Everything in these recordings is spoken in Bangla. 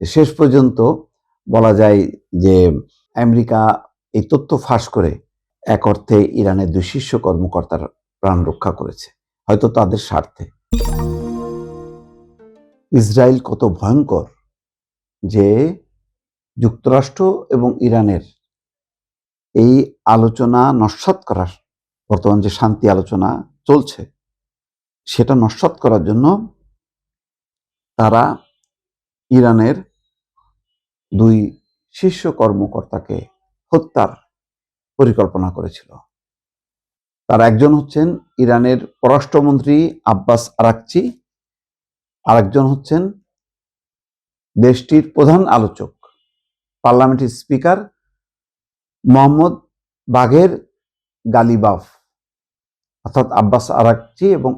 শেষ পর্যন্ত বলা যায় যে আমেরিকা এই তথ্য ফাঁস করে এক অর্থে ইরানের 2 শীর্ষ কর্মকর্তার প্রাণ রক্ষা করেছে, হয়তো তাদের স্বার্থে। ইসরায়েল কত ভয়ঙ্কর যে যুক্তরাষ্ট্র এবং ইরানের এই আলোচনা নস্যাৎ করার, বর্তমান যে শান্তি আলোচনা চলছে সেটা নস্যাৎ করার জন্য তারা ইরানের 2 শীর্ষ কর্মকর্তাকে হত্যার পরিকল্পনা করেছিল। তার একজন হচ্ছেন ইরানের পররাষ্ট্রমন্ত্রী আব্বাস আরাকচি, আরেকজন হচ্ছেন দেশটির প্রধান আলোচক পার্লামেন্টের স্পিকার মোহাম্মদ বাঘের গালিবাফ, অর্থাৎ আব্বাস আরাকচি এবং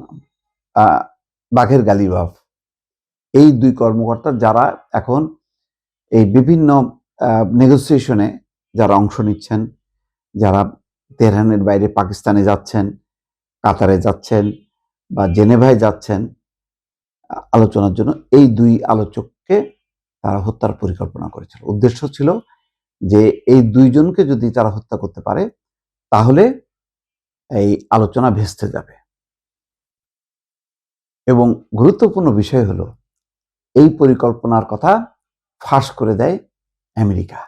বাঘের গালিবাফ, এই 2 কর্মকর্তা যারা এখন এই বিভিন্ন নেগোসিয়েশনে যারা অংশ নিচ্ছেন, যারা তেহরানের বাইরে পাকিস্তানে যাচ্ছেন, কাতারে যাচ্ছেন বা জেনেভায় যাচ্ছেন আলোচনার জন্য, এই 2 আলোচককে তারা হত্যার পরিকল্পনা করেছিল। উদ্দেশ্য ছিল যে এই 2 জনকে যদি তারা হত্যা করতে পারে তাহলে এই আলোচনা ভেস্তে যাবে। এবং গুরুত্বপূর্ণ বিষয় হলো এই পরিকল্পনার কথা ফাঁস করে দেয় আমেরিকা।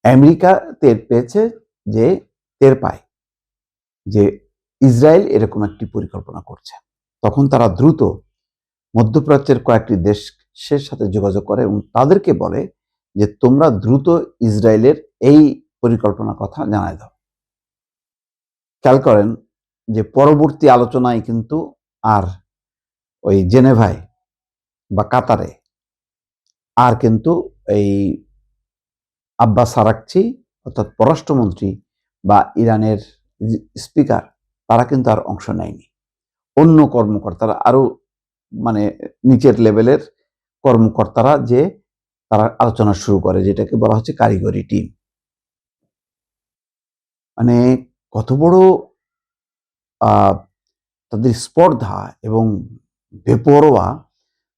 আমেরিকা টের পায় যে ইসরায়েল এরকম একটি পরিকল্পনা করছে। তখন তারা দ্রুত মধ্যপ্রাচ্যের কয়েকটি দেশের সাথে যোগাযোগ করে এবং তাদেরকে বলে যে তোমরা দ্রুত ইসরায়েলের এই পরিকল্পনার কথা জানায় দাও। খেয়াল করেন যে পরবর্তী আলোচনায় কিন্তু আর ওই জেনেভায় বা কাতারে আর কিন্তু এই আব্বাস আরাকচি অর্থাৎ পররাষ্ট্রমন্ত্রী বা ইরানের স্পিকার তারা কিন্তু আর অংশ নেয়নি। অন্য কর্মকর্তারা, আরো মানে নিচের লেভেলের কর্মকর্তারা যে তারা আলোচনা শুরু করে, যেটাকে বলা হচ্ছে কারিগরি টিম। মানে কত বড় তাদের স্পর্ধা এবং বেপরোয়া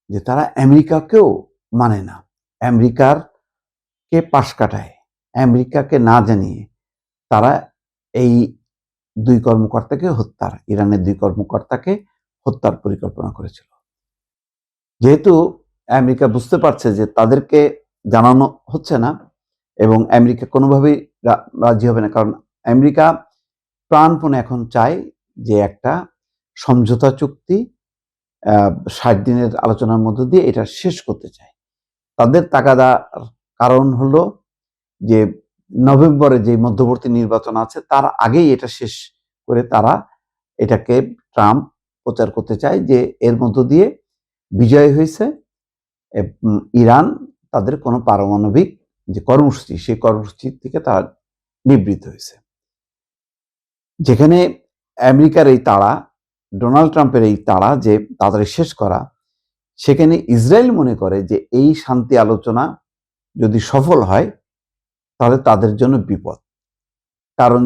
যে তারা আমেরিকাকেও মানে না, আমেরিকার কে পাশ কাটায়, আমেরিকাকে না জানিয়ে তারা এই 2 কর্মকর্তাকে হত্যার, ইরানের 2 কর্মকর্তাকে হত্যার পরিকল্পনা করেছিল। যেহেতু আমেরিকা বুঝতে পারছে যে তাদেরকে জানানো হচ্ছে না এবং আমেরিকা কোনোভাবেই রাজি হবে না, কারণ আমেরিকা প্রাণপণে এখন চায় যে একটা সমঝোতা চুক্তি 60 দিনের আলোচনার মধ্য দিয়ে এটা শেষ করতে চায়। তাদের তাগাদার কারণ হলো যে নভেম্বরে যে মধ্যবর্তী নির্বাচন আছে তার আগেই এটা শেষ করে তারা এটাকে ট্রাম্প প্রচার করতে চায় যে এর মধ্য দিয়ে বিজয় হয়েছে, ইরান তাদের কোনো পারমাণবিক যে কর্মসূচি সেই কর্মসূচি থেকে তারা নিবৃত্ত হয়েছে। যেখানে আমেরিকার এই তাড়া, ডোনাল্ড ট্রাম্পের এই তাড়া যে তাড়াতাড়ি শেষ করা, সেখানে ইসরায়েল মনে করে যে এই শান্তি আলোচনা যদি সফল হয় তাহলে তাদের জন্য বিপদ। কারণ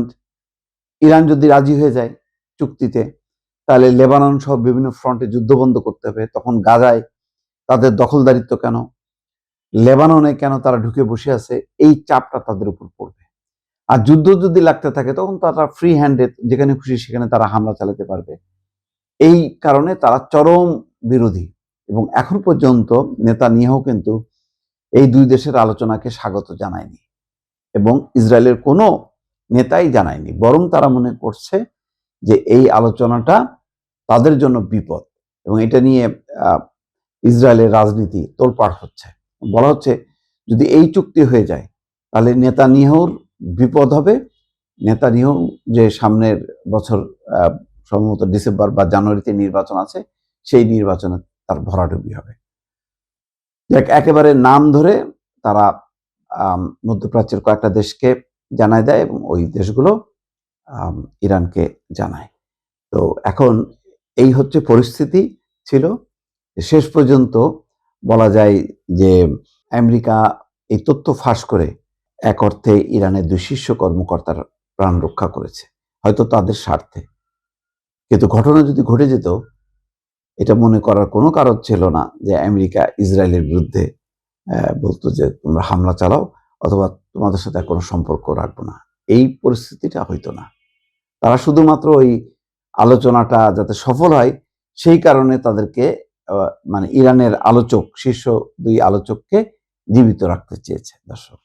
ইরান যদি রাজি হয়ে যায় চুক্তিতে তাহলে লেবানন সহ বিভিন্ন ফ্রন্টে যুদ্ধ বন্ধ করতে হবে। তখন গাজায় তাদের দখলদারিত্ব কেন, লেবাননে কেন তারা ঢুকে বসে আছে, এই চাপটা তাদের উপর পড়বে। আর যুদ্ধ যদি লাগতে থাকে তখন তারা ফ্রি হ্যান্ডে যেখানে খুশি সেখানে তারা হামলা চালাতে পারবে। এই কারণে তারা চরম বিরোধী এবং এখন পর্যন্ত নেতানিয়াহু কিন্তু এই 2 দেশের আলোচনাকে স্বাগত জানায়নি এবং ইসরায়েলের কোনো নেতাই জানায়নি, বরং তারা মনে করছে যে এই আলোচনাটা তাদের জন্য বিপদ এবং এটা নিয়ে ইসরায়েলের রাজনীতি তোলপাড় হচ্ছে। বলা হচ্ছে যদি এই চুক্তি হয়ে যায় তাহলে নেতানিয়াহুর বিপদ হবে। নেতানিয়াহু যে সামনের বছর সম্ভবত ডিসেম্বর বা জানুয়ারিতে নির্বাচন আছে, সেই নির্বাচনে তার ভরাডুবি হবে। একেবারে নাম ধরে তারা মধ্যপ্রাচ্যের কয়েকটা দেশকে জানায় দেয় এবং ওই দেশগুলো ইরানকে জানায়। তো এখন এই হচ্ছে পরিস্থিতি ছিল। শেষ পর্যন্ত বলা যায় যে আমেরিকা এই তথ্য ফাঁস করে এক অর্থে ইরানের 2 শীর্ষ কর্মকর্তার প্রাণ রক্ষা করেছে, হয়তো তাদের স্বার্থে। কিন্তু ঘটনা যদি ঘটে যেত, এটা মনে করার কোনো কারণ ছিল না যে আমেরিকা ইসরায়েলের বিরুদ্ধে বলতো যে তোমরা হামলা চালাও অথবা তোমাদের সাথে আর কোনো সম্পর্ক রাখবো না, এই পরিস্থিতিটা হইতো না। তারা শুধুমাত্র ওই আলোচনাটা যাতে সফল হয় সেই কারণে তাদেরকে মানে ইরানের আলোচক, শীর্ষ 2 আলোচককে জীবিত রাখতে চেয়েছে। দর্শক।